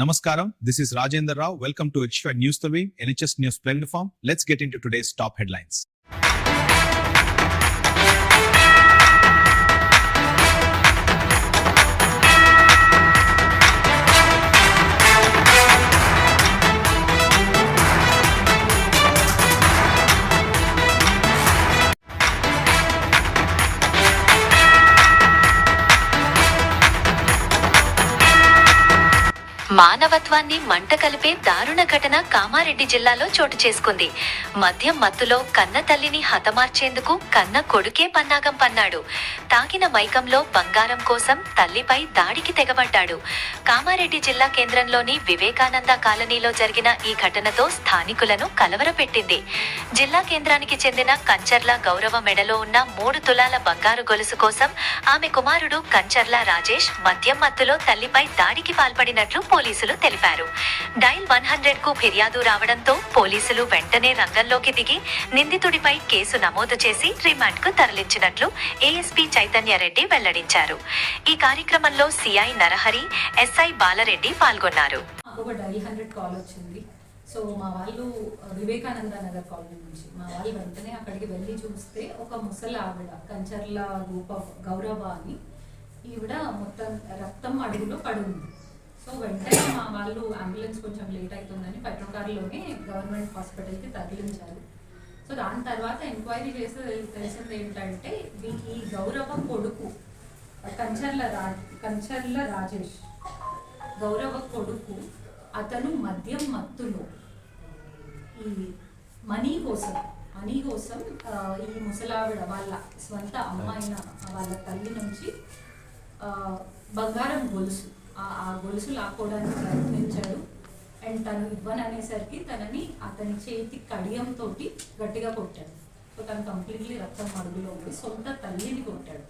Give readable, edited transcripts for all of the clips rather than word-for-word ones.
Namaskaram, this is Rajendra Rao. Welcome to H5 News Talvi, NHS News Platform. Let's get into today's top headlines. మానవత్వాన్ని మంట కలిపే దారుణ ఘటన కామారెడ్డి జిల్లాలో చోటు చేసుకుంది. మద్యం మత్తులో కన్న తల్లిని హతమార్చేందుకు కన్న కొడుకే పన్నాగం పన్నాడు. తాగిన మైకంలో బంగారం కోసం తల్లిపై దాడికి తెగబడ్డాడు. కామారెడ్డి జిల్లా కేంద్రంలోని వివేకానంద కాలనీలో జరిగిన ఈ ఘటనతో స్థానికులను కలవరపెట్టింది. జిల్లా కేంద్రానికి చెందిన కంచర్ల గౌరవ మెడలో ఉన్న 3 తులాల బంగారు గొలుసు కోసం ఆమె కుమారుడు కంచర్ల రాజేష్ మద్యం మత్తులో తల్లిపై దాడికి పాల్పడినట్లు పోలీసులు తెలిపారు. డైల్ 100కు ఫిర్యాదు రావడంతో పోలీసులు వెంటనే రంగంలోకి దిగి నిందితుడిపై కేసు నమోదు చేసి రిమాండ్కు తరలించినట్లు ఏఎస్పీ చైతన్యరెడ్డి వెల్లడించారు. ఈ కార్యక్రమంలో సిఐ నరహరి, ఎస్ఐ బాలరెడ్డి పాల్గొన్నారు. సో మా వాళ్ళు వివేకానంద నగర్ కాలనీ నుంచి మా వాళ్ళు వెంటనే అక్కడికి వెళ్ళి చూస్తే ఒక ముసలి ఆవిడ కంచర్ల గౌరవ అని ఈవిడ మొత్తం రక్తం అడుగులో పడింది. సో వెంటనే మా వాళ్ళు అంబులెన్స్ కొంచెం లేట్ అవుతుందని పెట్రోల్ కార్లోనే గవర్నమెంట్ హాస్పిటల్కి తరలించారు. సో దాని తర్వాత ఎంక్వైరీ చేస్తే తెలిసింది ఏంటంటే ఈ గౌరవ కొడుకు కంచర్ల రాజేష్ గౌరవ కొడుకు అతను మద్యం మత్తులో ఈ మనీ కోసం ఈ ముసలావిడ వాళ్ళ స్వంత అమ్మాయిన వాళ్ళ తల్లి నుంచి బంగారం గొలుసు ఆ గొలుసు లాక్కోవడానికి ప్రయత్నించాడు. అండ్ తను ఇవ్వననేసరికి అతని చేతి కడియంతో గట్టిగా కొట్టాడు. సో తను కంప్లీట్లీ రక్తం మడుగులో ఉంది. సొంత తల్లిని కొట్టాడు.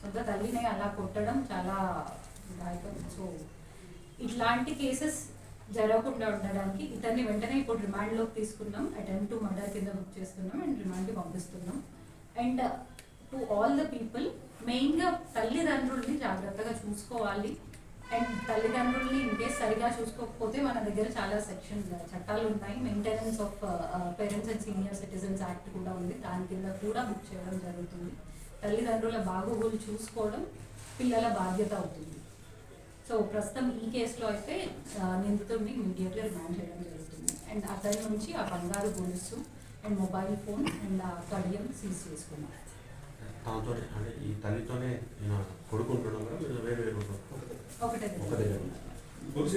సొంత తల్లిని అలా కొట్టడం చాలా దాయకం. సో ఇట్లాంటి కేసెస్ జరగకుండా ఉండడానికి ఇతన్ని వెంటనే ఇప్పుడు రిమాండ్లోకి తీసుకున్నాం. అటెంప్ట్ టు మర్డర్ కింద బుక్ చేస్తున్నాం అండ్ రిమాండ్కి పంపిస్తున్నాం. And to all the people, మెయిన్గా తల్లిదండ్రుల్ని జాగ్రత్తగా చూసుకోవాలి. అండ్ తల్లిదండ్రుల్ని ఇన్కేస్ సరిగా చూసుకోకపోతే మన దగ్గర చాలా చట్టాలు ఉన్నాయి. Maintenance of parents and senior citizens act కూడా ఉంది. దాని కింద కూడా బుక్ చేయడం జరుగుతుంది. తల్లిదండ్రుల బాగోగులు చూసుకోవడం పిల్లల బాధ్యత అవుతుంది. సో ప్రస్తుతం ఈ కేసులో అయితే నిందితుడిని ఇమీడియట్గా రిమాండ్ చేయడం జరుగుతుంది. అండ్ అతని నుంచి ఆ బంగారు గొలుసు అండ్ మొబైల్ ఫోన్ అండ్ ఆ కడియం సీజ్ చేసుకున్నాం. ఈ తల్లితోనే ఒకటే గొలుసు